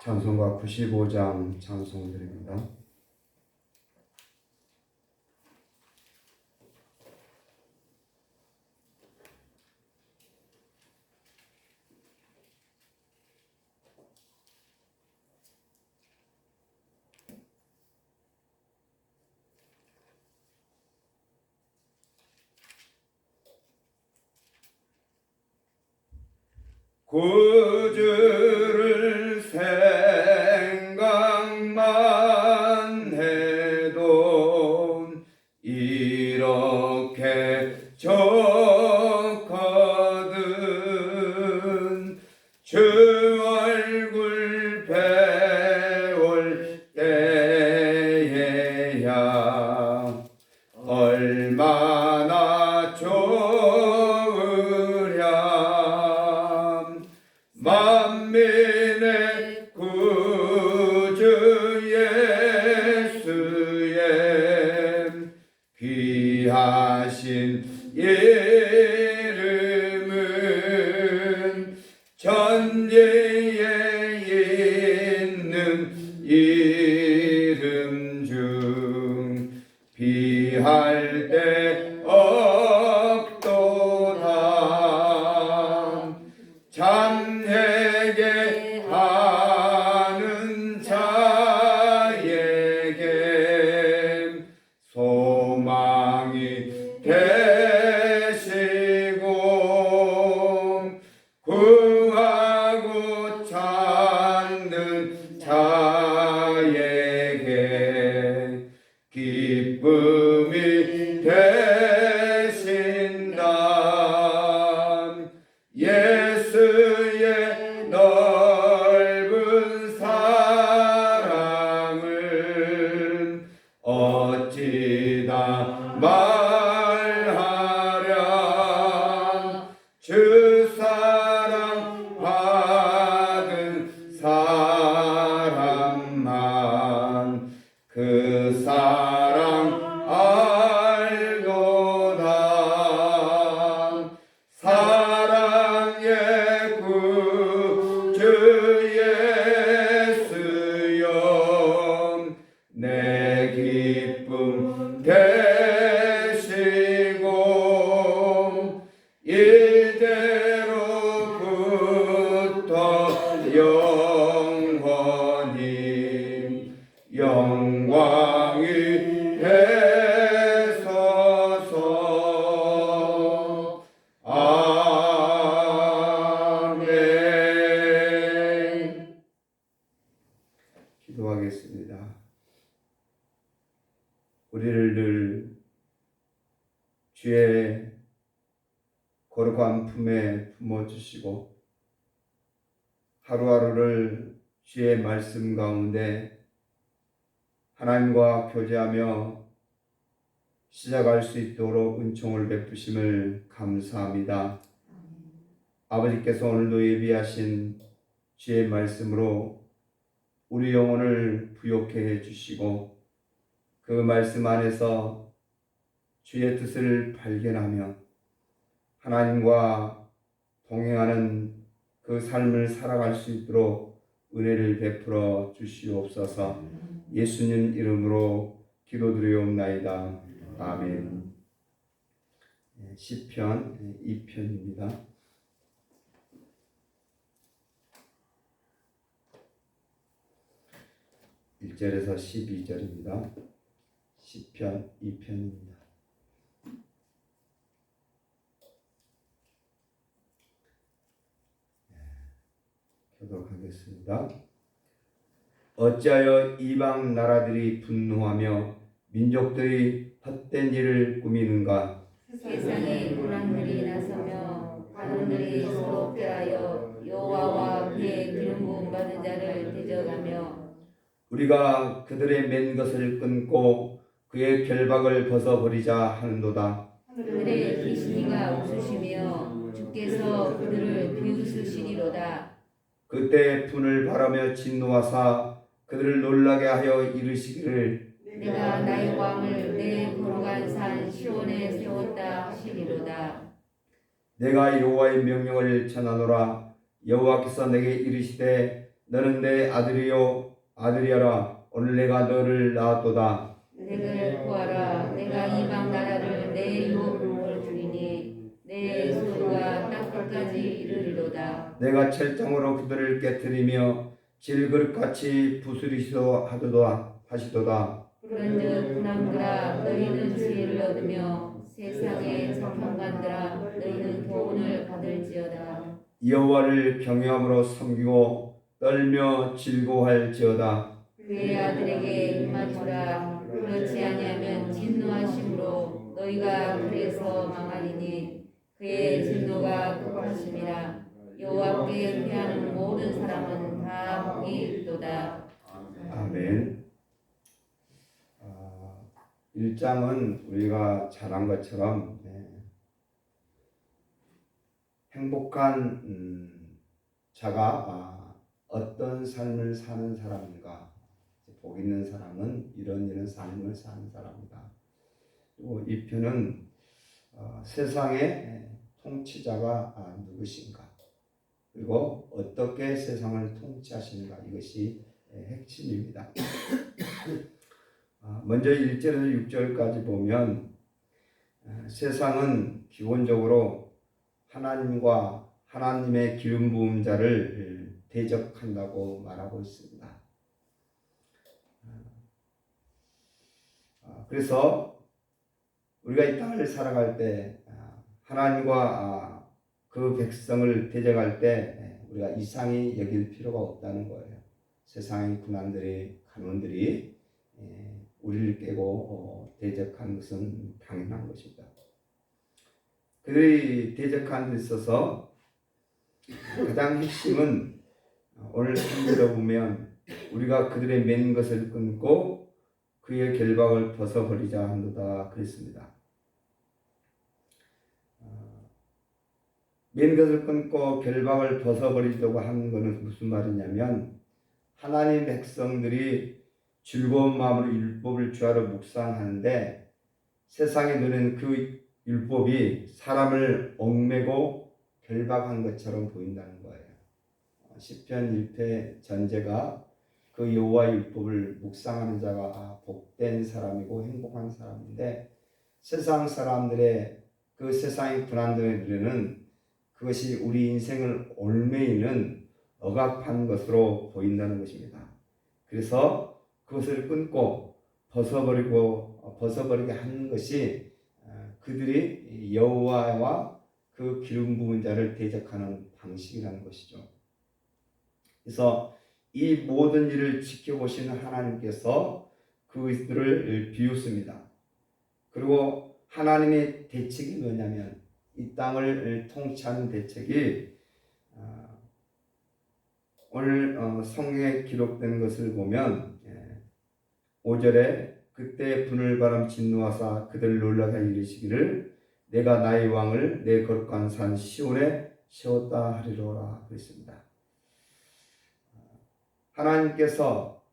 찬송가 95장 찬송 드립니다. 구주를 생각만 해도 이렇게 좋거든. 주 얼굴 배울 때에야 얼마나 만민의 구주 예수의 귀하신 이름은 전지에 있는 이름 중 비할 데 없도다. 잠에게 하는 자에게 소망이 되시고 구하고 찾는 자에게 기쁨이 되신다. 예수의 넓은 사랑을 어찌다 말하랴. 주 사랑 받은 사람만 그 사랑 알도다. 사랑의 구주 예수여 내 기쁨 되시고 이대로부터 영원히 영광이 되소서. 아멘. 기도하겠습니다. 우리를 늘 주의 거룩한 품에 품어주시고 하루하루를 주의 말씀 가운데 하나님과 교제하며 시작할 수 있도록 은총을 베푸심을 감사합니다. 아버지께서 오늘도 예비하신 주의 말씀으로 우리 영혼을 부욕해 해주시고 그 말씀 안에서 주의 뜻을 발견하며 하나님과 동행하는 그 삶을 살아갈 수 있도록 은혜를 베풀어 주시옵소서. 예수님 이름으로 기도드리옵나이다. 아멘. 시편 2편입니다. 1절에서 12절입니다. 시편 2편입니다. 교독하겠습니다. 어찌하여 이방 나라들이 분노하며 민족들이 헛된 일을 꾸미는가? 세상에 군왕들이 나서며 바론들이 서로 꾀하여 여호와와 그의 기름 부음 받은 자를 대적하며 우리가 그들의 맨 것을 끊고 그의 결박을 벗어버리자 하는도다. 그들의 귀신이가 웃으시며 주께서 그들을 비웃으시리로다. 그때 분을 바라며 진노하사 그들을 놀라게 하여 이르시기를 내가 나의 왕을 내 거룩한 산 시온에 세웠다 하시리로다. 내가 여호와의 명령을 전하노라. 여호와께서 내게 이르시되 너는 내 아들이요 아들이여라. 오늘 내가 너를 낳았도다. 내게 구하라. 내가 이방 나라를 내 유업으로 주리니 내 소유가 땅끝까지 이르리로다. 내가 철장으로 그들을 깨뜨리며 질그릇같이 부수리시도 하시도다. 그런즉 군왕들아 너희는 지혜를 얻으며 세상의 정평관들아 너희는 교훈을 받을지어다. 여호와를 경외함으로 섬기고 떨며 즐거워할지어다. 그의 아들에게 임하주라. 그렇지 아니하면 진노하심으로 너희가 그에서 망하리니 그의 진노가 급하심이라. 여호와께 피하는 모든 사람은 다 복이 있도다. 아멘. 1장은 우리가 잘한 것처럼 행복한 자가 어떤 삶을 사는 사람인가, 복 있는 사람은 이런 삶을 사는 사람이다. 그리고 이 편은 세상의 통치자가 누구신가, 그리고 어떻게 세상을 통치하시는가, 이것이 핵심입니다. 먼저 1절에서 6절까지 보면 세상은 기본적으로 하나님과 하나님의 기름 부은 자를 대적한다고 말하고 있습니다. 그래서 우리가 이 땅을 살아갈 때 하나님과 그 백성을 대적할 때 우리가 이상히 여길 필요가 없다는 거예요. 세상의 군왕들이 간원들이 우리를 깨고 대적한 것은 당연한 것입니다. 그들이 대적한 데 있어서 가장 핵심은 오늘 성경을 보면 우리가 그들의 맨 것을 끊고 그의 결박을 벗어버리자 한도다 그랬습니다. 맨 것을 끊고 결박을 벗어버리려고 하는 것은 무슨 말이냐면 하나님 백성들이 즐거운 마음으로 율법을 주하러 묵상하는데 세상의 눈에는 그 율법이 사람을 얽매고 결박한 것처럼 보인다는 거예요. 시편 1편 전제가 그 여호와의 율법을 묵상하는 자가 복된 사람이고 행복한 사람인데 세상 사람들의 그 세상의 불안들의 눈에는 그것이 우리 인생을 얽매이는 억압한 것으로 보인다는 것입니다. 그래서 그것을 끊고 벗어버리게 하는 것이 그들이 여호와와 그 기름 부은 자를 대적하는 방식이라는 것이죠. 그래서 이 모든 일을 지켜보시는 하나님께서 그들을 비웃습니다. 그리고 하나님의 대책이 뭐냐면 이 땅을 통치하는 대책이 오늘 성경에 기록된 것을 보면 5절에 그때 분을 바람 진노하사 그들을 놀라게 이르시기를 내가 나의 왕을 내 거룩한 산 시온에 세웠다 하리로라 그랬습니다. 하나님께서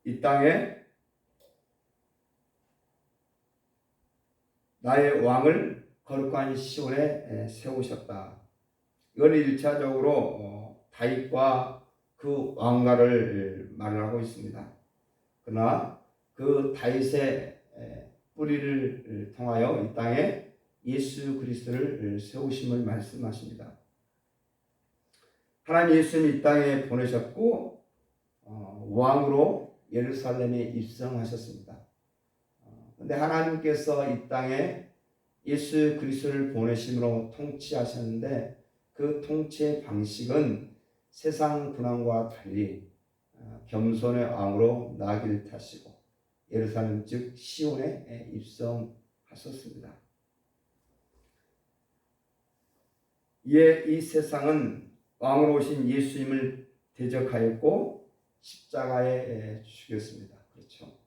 이 땅에 나의 왕을 거룩한 시온에 세우셨다. 이건 1차적으로 다윗과 그 왕가를 말을 하고 있습니다. 그러나 그 다윗의 뿌리를 통하여 이 땅에 예수 그리스도를 세우심을 말씀하십니다. 하나님 예수님이 이 땅에 보내셨고 왕으로 예루살렘에 입성하셨습니다. 그런데 하나님께서 이 땅에 예수 그리스도를 보내심으로 통치하셨는데 그 통치의 방식은 세상 군왕과 달리 겸손의 왕으로 나귀를 타시고 예루살렘 즉 시온에 입성하셨습니다. 이에 이 세상은 왕으로 오신 예수님을 대적하였고 십자가에 죽였습니다. 그렇죠.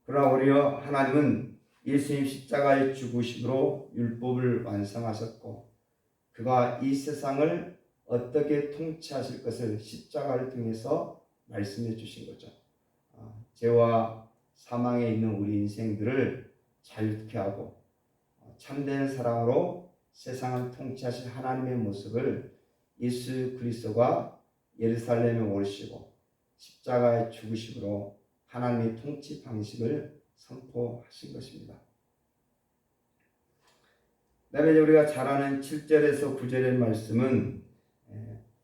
그러나 오히려 하나님은 예수님 십자가에 죽으심으로 율법을 완성하셨고 그가 이 세상을 어떻게 통치하실 것을 십자가를 통해서 말씀해 주신 거죠. 죄와 사망에 있는 우리 인생들을 자유케 하고 참된 사랑으로 세상을 통치하신 하나님의 모습을 예수 그리스도가 예루살렘에 오르시고 십자가의 죽으심으로 하나님의 통치 방식을 선포하신 것입니다. 그다음에 우리가 잘 아는 7절에서 9절의 말씀은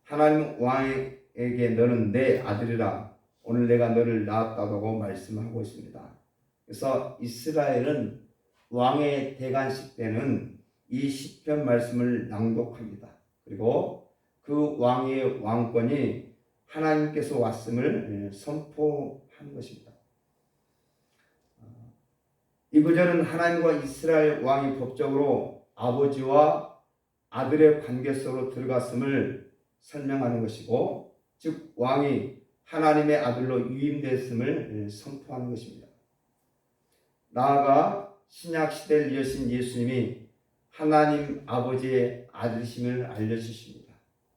하나님 왕에게 너는 내 아들이라 오늘 내가 너를 낳았다고 말씀하고 있습니다. 그래서 이스라엘은 왕의 대관식 때는 이 시편 말씀을 낭독합니다. 그리고 그 왕의 왕권이 하나님께서 왔음을 선포한 것입니다. 이 구절은 하나님과 이스라엘 왕이 법적으로 아버지와 아들의 관계 속으로 들어갔음을 설명하는 것이고, 즉 왕이 하나님의 아들로 유임됐음을 선포하는 것입니다. 나아가 신약 시대를 이으신 예수님이 하나님 아버지의 아들이심을 알려주십니다.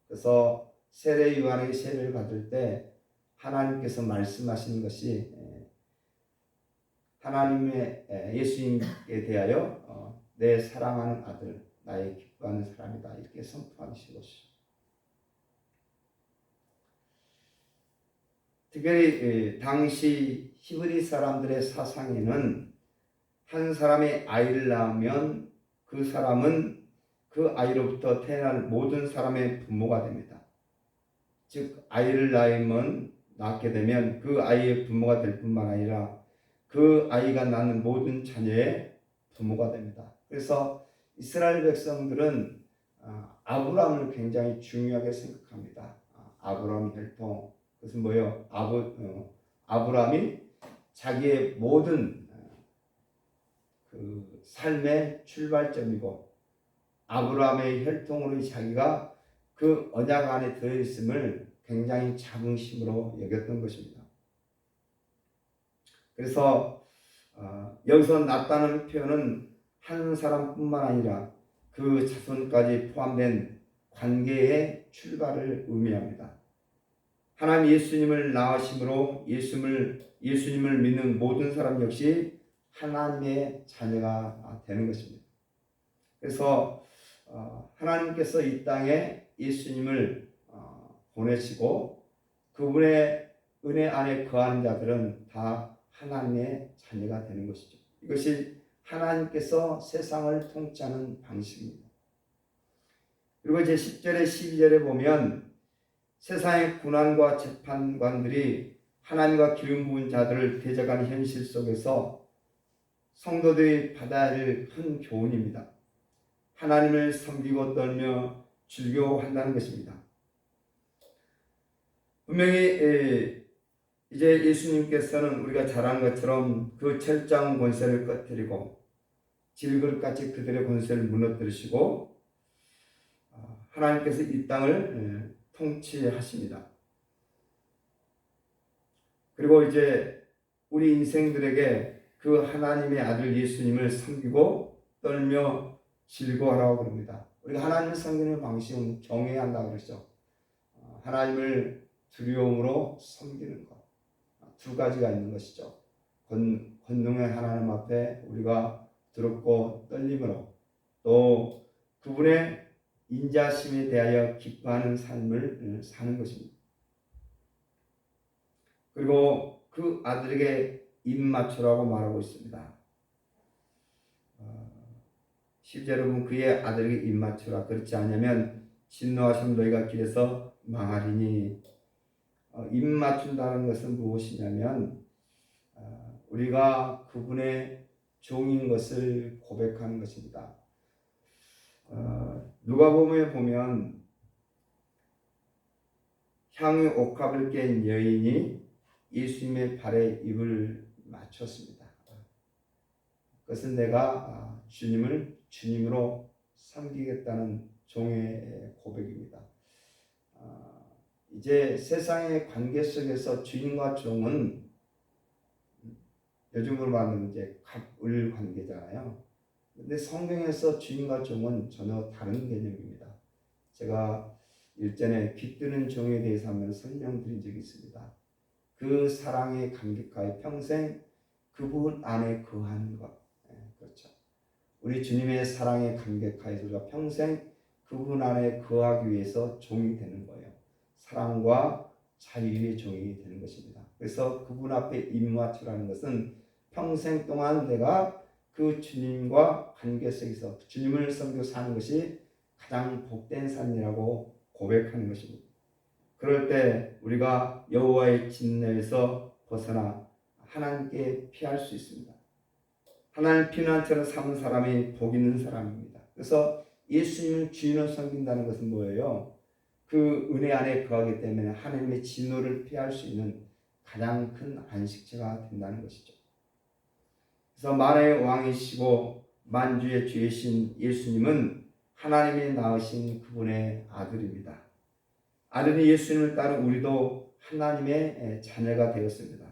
그래서 세례 요한에게 세례를 받을 때 하나님께서 말씀하시는 것이 하나님의 예수님에 대하여 내 사랑하는 아들, 나의 기뻐하는 사람이다, 이렇게 선포하신 것이죠. 특별히 당시 히브리 사람들의 사상에는 한 사람의 아이를 낳으면 그 사람은 그 아이로부터 태어날 모든 사람의 부모가 됩니다. 즉 아이를 낳게 되면 그 아이의 부모가 될 뿐만 아니라 그 아이가 낳는 모든 자녀의 부모가 됩니다. 그래서 이스라엘 백성들은 아브라함을 굉장히 중요하게 생각합니다. 아브라함 혈통, 그것은 뭐예요? 아브라함이 자기의 모든 그 삶의 출발점이고 아브라함의 혈통으로 자기가 그 언약 안에 들어있음을 굉장히 자긍심으로 여겼던 것입니다. 그래서 여기서 낳았다는 표현은 한 사람뿐만 아니라 그 자손까지 포함된 관계의 출발을 의미합니다. 하나님 예수님을 낳으심으로 예수님을 믿는 모든 사람 역시 하나님의 자녀가 되는 것입니다. 그래서 하나님께서 이 땅에 예수님을 보내시고 그분의 은혜 안에 거하는 자들은 다 하나님의 자녀가 되는 것이죠. 이것이 하나님께서 세상을 통치하는 방식입니다. 그리고 이제 10절에 12절에 보면 세상의 군왕과 재판관들이 하나님과 기름 부은 자들을 대적하는 현실 속에서 성도들이 받아야 할 큰 교훈입니다. 하나님을 섬기고 떨며 즐겨한다는 것입니다. 분명히 이제 예수님께서는 우리가 잘 아는 것처럼 그 철장 권세를 꺼뜨리고 질그릇같이 그들의 권세를 무너뜨리시고 하나님께서 이 땅을 통치하십니다. 그리고 이제 우리 인생들에게 그 하나님의 아들 예수님을 섬기고 떨며 즐거워하라고 그럽니다. 우리가 하나님을 섬기는 방식은 경외해야 한다고 그러죠. 하나님을 두려움으로 섬기는 것. 두 가지가 있는 것이죠. 권능의 하나님 앞에 우리가 두렵고 떨림으로 또 그분의 인자심에 대하여 기뻐하는 삶을 사는 것입니다. 그리고 그 아들에게 입 맞추라고 말하고 있습니다. 10절에 보면 그의 아들에게 입 맞추라. 그렇지 않으면 진노하심 너희가 길에서 망하리니. 입 맞춘다는 것은 무엇이냐면 우리가 그분의 종인 것을 고백하는 것입니다. 누가복음에 보면 향유 옥합을 깬 여인이 예수님의 발에 입을 맞췄습니다. 그것은 내가 주님을 주님으로 섬기겠다는 종의 고백입니다. 이제 세상의 관계 속에서 주인과 종은 요즘으로 말하면 이제 갑을 관계잖아요. 근데 성경에서 주인과 종은 전혀 다른 개념입니다. 제가 일전에 깃드는 종에 대해서 한번 설명드린 적이 있습니다. 그 사랑에 감격하여 평생 그분 안에 거하는 것. 그렇죠. 우리 주님의 사랑에 감격하여서 우리가 평생 그분 안에 거하기 위해서 종이 되는 거예요. 사랑과 자유의 종이 되는 것입니다. 그래서 그분 앞에 입맞추라는 것은 평생 동안 내가 그 주님과 관계 속에서 주님을 섬겨 사는 것이 가장 복된 삶이라고 고백하는 것입니다. 그럴 때 우리가 여호와의 진노에서 벗어나 하나님께 피할 수 있습니다. 하나님 피난처를 삼은 사람이 복 있는 사람입니다. 그래서 예수님을 주인으로 섬긴다는 것은 뭐예요? 그 은혜 안에 거하기 때문에 하나님의 진노를 피할 수 있는 가장 큰 안식처가 된다는 것이죠. 그래서 만의 왕이시고 만주의 주이신 예수님은 하나님이 낳으신 그분의 아들입니다. 아들이 예수님을 따른 우리도 하나님의 자녀가 되었습니다.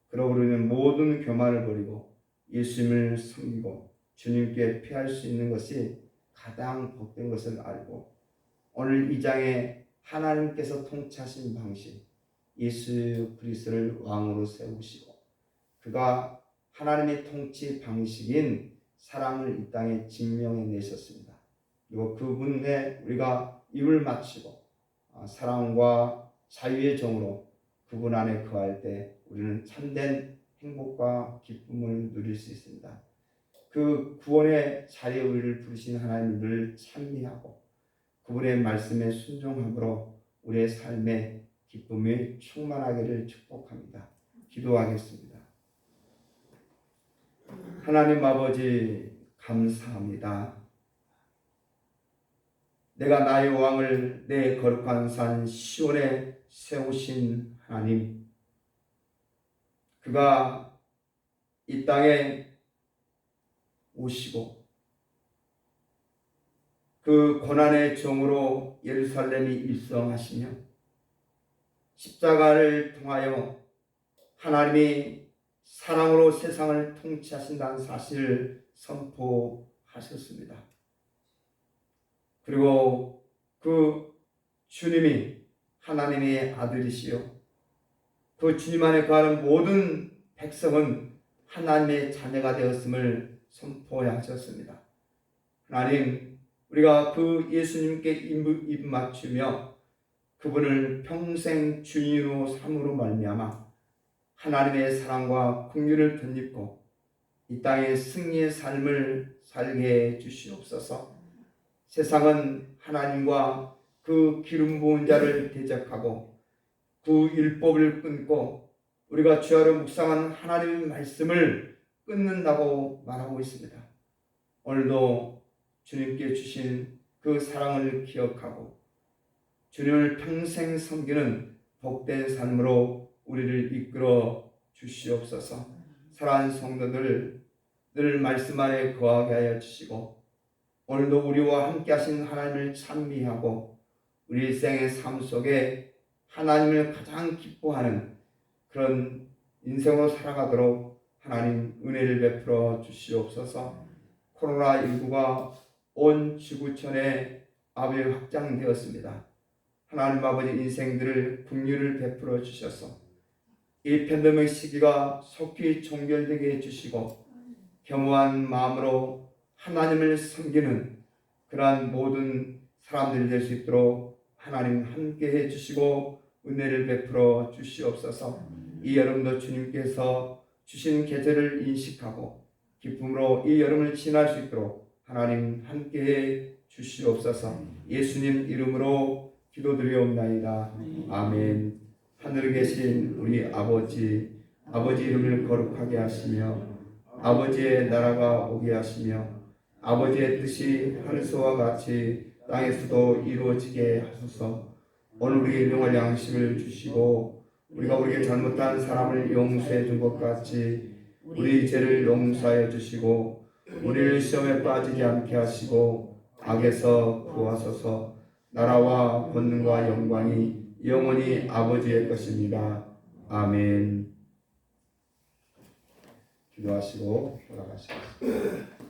그러므로 우리는 모든 교만을 버리고 예수님을 섬기고 주님께 피할 수 있는 것이 가장 복된 것을 알고 오늘 이 장에 하나님께서 통치하신 방식, 예수 그리스도를 왕으로 세우시고 그가 하나님의 통치 방식인 사랑을 이 땅에 증명해 내셨습니다. 그리고 그분에 우리가 입을 맞추고 사랑과 자유의 종으로 그분 안에 거할 때 우리는 참된 행복과 기쁨을 누릴 수 있습니다. 그 구원의 자리에 우리를 부르신 하나님을 찬미하고 그분의 말씀에 순종함으로 우리의 삶에 기쁨이 충만하기를 축복합니다. 기도하겠습니다. 하나님 아버지 감사합니다. 내가 나의 왕을 내 거룩한 산 시온에 세우신 하나님, 그가 이 땅에 오시고 그 고난의 종으로 예루살렘이 일성하시며 십자가를 통하여 하나님이 사랑으로 세상을 통치하신다는 사실을 선포하셨습니다. 그리고 그 주님이 하나님의 아들이시요 그 주님 안에 거하는 모든 백성은 하나님의 자녀가 되었음을 선포하셨습니다. 하나님, 우리가 그 예수님께 입 맞추며 그분을 평생 주인으로 삼으로 말미암아 하나님의 사랑과 긍휼을 덧입고 이 땅의 승리의 삶을 살게 해 주시옵소서. 세상은 하나님과 그 기름 부은 자를 대적하고 그 율법을 끊고 우리가 주야로 묵상하는 하나님의 말씀을 끊는다고 말하고 있습니다. 오늘도 주님께 주신 그 사랑을 기억하고 주님을 평생 섬기는 복된 삶으로 우리를 이끌어 주시옵소서. 사랑하는 성도들 늘 말씀 안에 거하게 하여 주시고 오늘도 우리와 함께 하신 하나님을 찬미하고 우리 일생의 삶 속에 하나님을 가장 기뻐하는 그런 인생으로 살아가도록 하나님 은혜를 베풀어 주시옵소서. 코로나19가 온 지구촌에 아버지 확장되었습니다. 하나님 아버지 인생들을 긍휼을 베풀어 주셔서 이 팬데믹 시기가 속히 종결되게 해주시고 겸허한 마음으로 하나님을 섬기는 그러한 모든 사람들이 될 수 있도록 하나님 함께 해주시고 은혜를 베풀어 주시옵소서. 이 여름도 주님께서 주신 계절을 인식하고 기쁨으로 이 여름을 지날 수 있도록 하나님 함께해 주시옵소서. 예수님 이름으로 기도드리옵나이다. 아멘. 하늘에 계신 우리 아버지 이름을 거룩하게 하시며 아버지의 나라가 오게 하시며 아버지의 뜻이 하늘서와 같이 땅에서도 이루어지게 하소서. 오늘 우리에게 일용할 양식을 주시고 우리가 우리에게 잘못한 사람을 용서해 준 것 같이 우리 죄를 용서하여 주시고 우리를 시험에 빠지지 않게 하시고 악에서 구하소서. 나라와 권능과 영광이 영원히 아버지의 것입니다. 아멘. 기도하시고 돌아가시겠습니다.